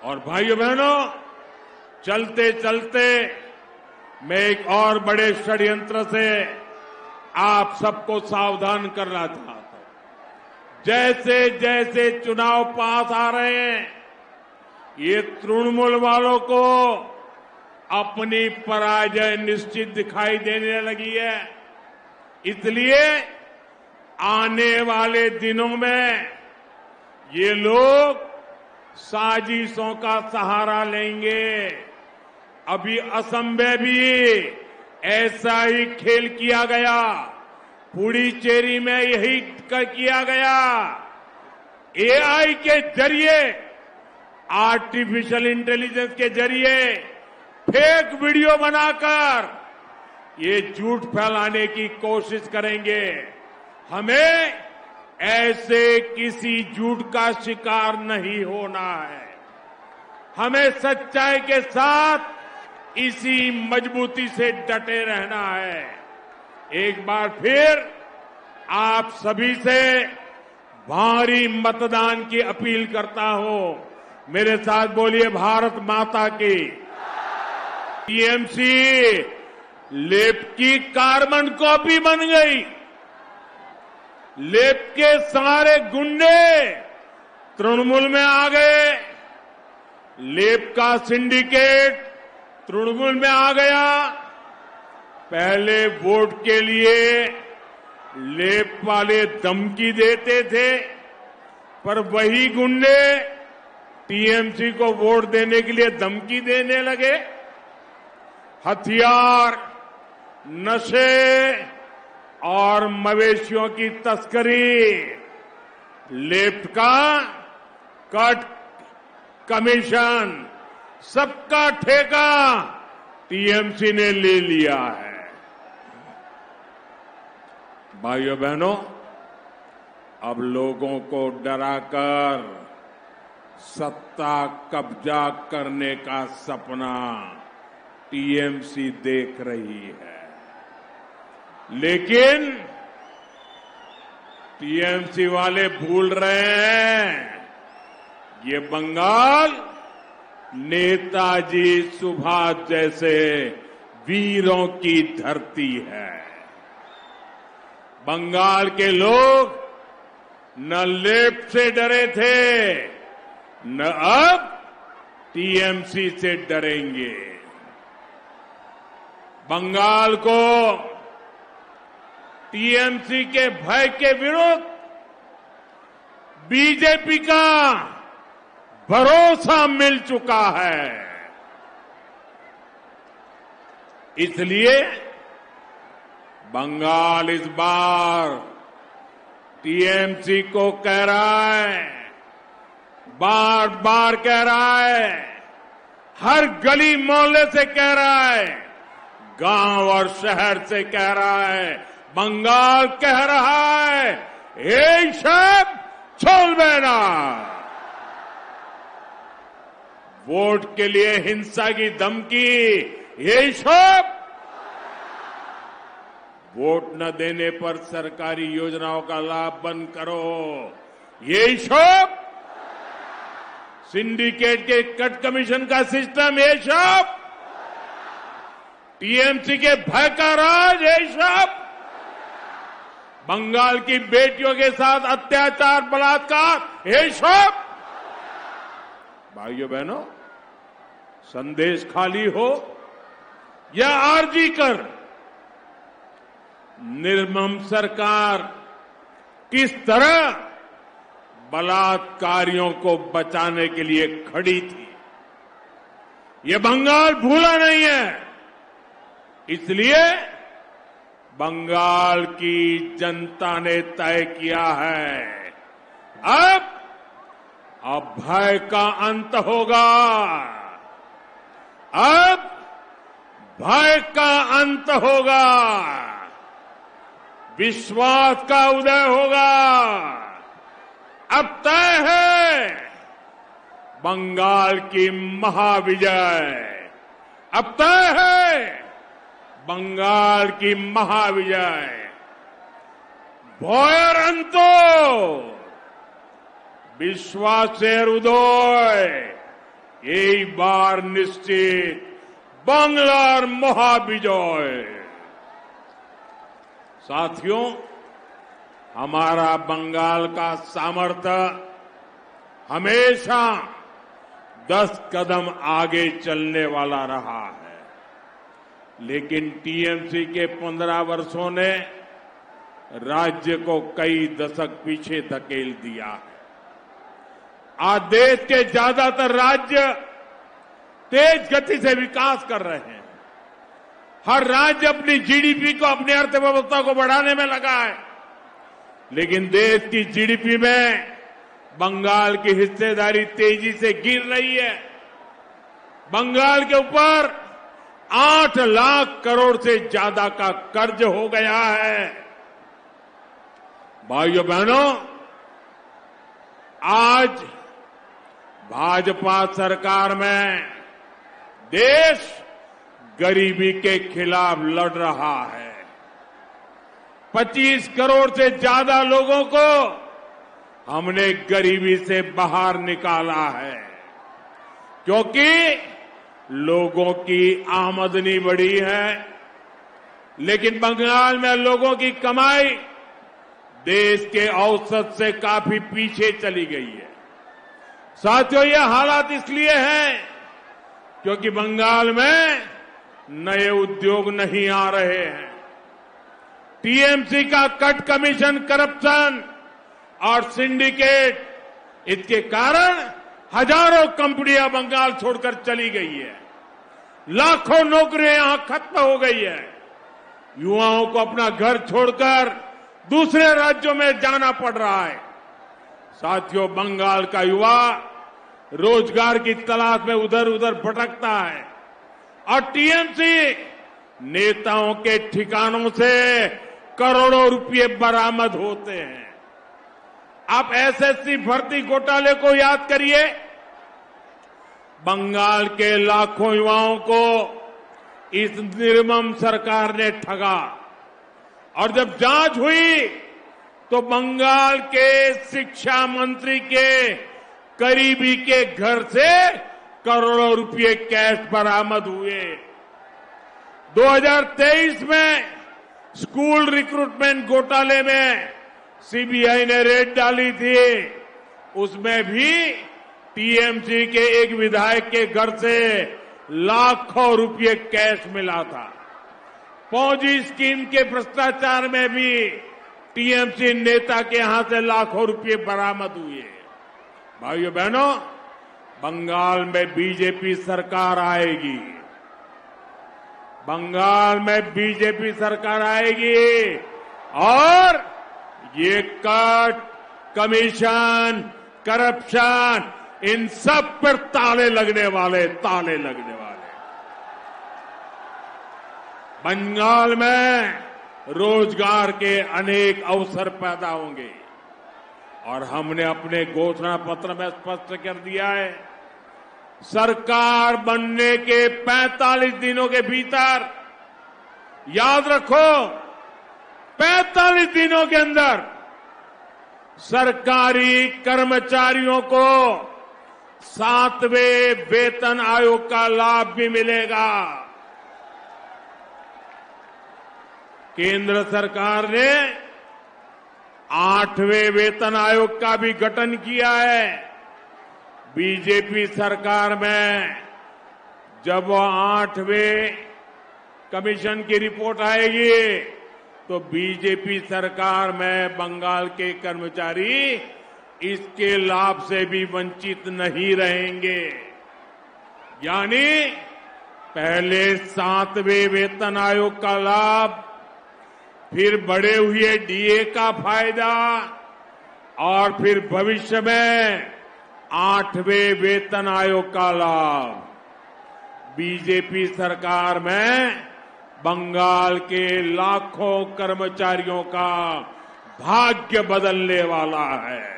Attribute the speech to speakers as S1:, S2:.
S1: और भाइयों बहनों, चलते चलते मैं एक और बड़े षड्यंत्र से आप सबको सावधान करना चाहता हूं। जैसे जैसे चुनाव पास आ रहे हैं, ये तृणमूल वालों को अपनी पराजय निश्चित दिखाई देने लगी है। इसलिए आने वाले दिनों में ये लोग साजिशों का सहारा लेंगे। अभी असम में भी ऐसा ही खेल किया गया, पुडुचेरी में यही किया गया। एआई के जरिए, आर्टिफिशियल इंटेलिजेंस के जरिए फेक वीडियो बनाकर ये झूठ फैलाने की कोशिश करेंगे। हमें ऐसे किसी झूठ का शिकार नहीं होना है। हमें सच्चाई के साथ इसी मजबूती से डटे रहना है। एक बार फिर आप सभी से भारी मतदान की अपील करता हूं। मेरे साथ बोलिए, भारत माता की। टीएमसी लेप की कार्बन कॉपी बन गई। लेप के सारे गुंडे तृणमूल में आ गए। लेप का सिंडिकेट तृणमूल में आ गया। पहले वोट के लिए लेप वाले धमकी देते थे, पर वही गुंडे टीएमसी को वोट देने के लिए धमकी देने लगे। हथियार, नशे और मवेशियों की तस्करी, लेफ्ट का कट कमीशन, सबका ठेका टीएमसी ने ले लिया है। भाइयों बहनों, अब लोगों को डराकर सत्ता कब्जा करने का सपना टीएमसी देख रही है। लेकिन टीएमसी वाले भूल रहे हैं, ये बंगाल नेताजी सुभाष जैसे वीरों की धरती है। बंगाल के लोग न लेफ्ट से डरे थे, न अब टीएमसी से डरेंगे। बंगाल को टीएमसी के भय के विरुद्ध बीजेपी का भरोसा मिल चुका है। इसलिए बंगाल इस बार टीएमसी को कह रहा है, बार बार कह रहा है, हर गली मोहल्ले से कह रहा है, गांव और शहर से कह रहा है, बंगाल कह रहा है, ये सब छोड़बे ना। वोट के लिए हिंसा की धमकी, ये सब वोट न देने पर सरकारी योजनाओं का लाभ बंद करो, ये सब सिंडिकेट के कट कमीशन का सिस्टम, ये सब टीएमसी के भय का राज, ये सब बंगाल की बेटियों के साथ अत्याचार, बलात्कार, ये सब। भाइयों बहनों, संदेश खाली हो या आरजी कर, निर्मम सरकार किस तरह बलात्कारियों को बचाने के लिए खड़ी थी, ये बंगाल भूला नहीं है। इसलिए बंगाल की जनता ने तय किया है, अब भय का अंत होगा, अब भय का अंत होगा, विश्वास का उदय होगा। अब तय है बंगाल की महाविजय, अब तय है बंगाल की महाविजय। भयर अंतो विश्वासेर उदय, এই বার निश्चित বাংলার महाविजय। साथियों, हमारा बंगाल का सामर्थ्य हमेशा 10 कदम आगे चलने वाला रहा है, लेकिन टीएमसी के 15 वर्षों ने राज्य को कई दशक पीछे धकेल दिया है। आज देश के ज्यादातर राज्य तेज गति से विकास कर रहे हैं। हर राज्य अपनी जीडीपी को, अपनी अर्थव्यवस्था को बढ़ाने में लगा है, लेकिन देश की जीडीपी में बंगाल की हिस्सेदारी तेजी से गिर रही है। बंगाल के ऊपर 8 लाख करोड़ से ज्यादा का कर्ज हो गया है। भाइयों बहनों, आज भाजपा सरकार में देश गरीबी के खिलाफ लड़ रहा है। 25 करोड़ से ज्यादा लोगों को हमने गरीबी से बाहर निकाला है, क्योंकि लोगों की आमदनी बढ़ी है, लेकिन बंगाल में लोगों की कमाई देश के औसत से काफी पीछे चली गई है। साथियों, ये हालात इसलिए हैं क्योंकि बंगाल में नए उद्योग नहीं आ रहे हैं। टीएमसी का कट कमीशन, करप्शन और सिंडिकेट, इसके कारण हजारों कंपनियां बंगाल छोड़कर चली गई है। लाखों नौकरियां यहां खत्म हो गई है। युवाओं को अपना घर छोड़कर दूसरे राज्यों में जाना पड़ रहा है। साथियों, बंगाल का युवा रोजगार की तलाश में उधर उधर भटकता है और टीएमसी नेताओं के ठिकानों से करोड़ों रुपए बरामद होते हैं। आप एसएससी भर्ती घोटाले को याद करिए। बंगाल के लाखों युवाओं को इस निर्मम सरकार ने ठगा और जब जांच हुई तो बंगाल के शिक्षा मंत्री के करीबी के घर से करोड़ों रुपए कैश बरामद हुए। 2023 में स्कूल रिक्रूटमेंट घोटाले में सीबीआई ने रेड डाली थी। उसमें भी टीएमसी के एक विधायक के घर से लाखों रुपए कैश मिला था। पौजी स्कीम के भ्रष्टाचार में भी टीएमसी नेता के यहां से लाखों रुपए बरामद हुए। भाइयों बहनों, बंगाल में बीजेपी सरकार आएगी। बंगाल में बीजेपी सरकार आएगी और ये कट, कमीशन, करप्शन, इन सब पर ताले लगने वाले। बंगाल में रोजगार के अनेक अवसर पैदा होंगे और हमने अपने घोषणा पत्र में स्पष्ट कर दिया है, सरकार बनने के 45 दिनों के भीतर, याद रखो 45 दिनों के अंदर सरकारी कर्मचारियों को 7वें वेतन आयोग का लाभ भी मिलेगा। केंद्र सरकार ने 8वें वेतन आयोग का भी गठन किया है। बीजेपी सरकार में जब वो 8वें कमीशन की रिपोर्ट आएगी तो बीजेपी सरकार में बंगाल के कर्मचारी इसके लाभ से भी वंचित नहीं रहेंगे। यानी पहले 7वें वेतन आयोग का लाभ, फिर बढ़े हुए डीए का फायदा और फिर भविष्य में 8वें वेतन आयोग का लाभ। बीजेपी सरकार में बंगाल के लाखों कर्मचारियों का भाग्य बदलने वाला है।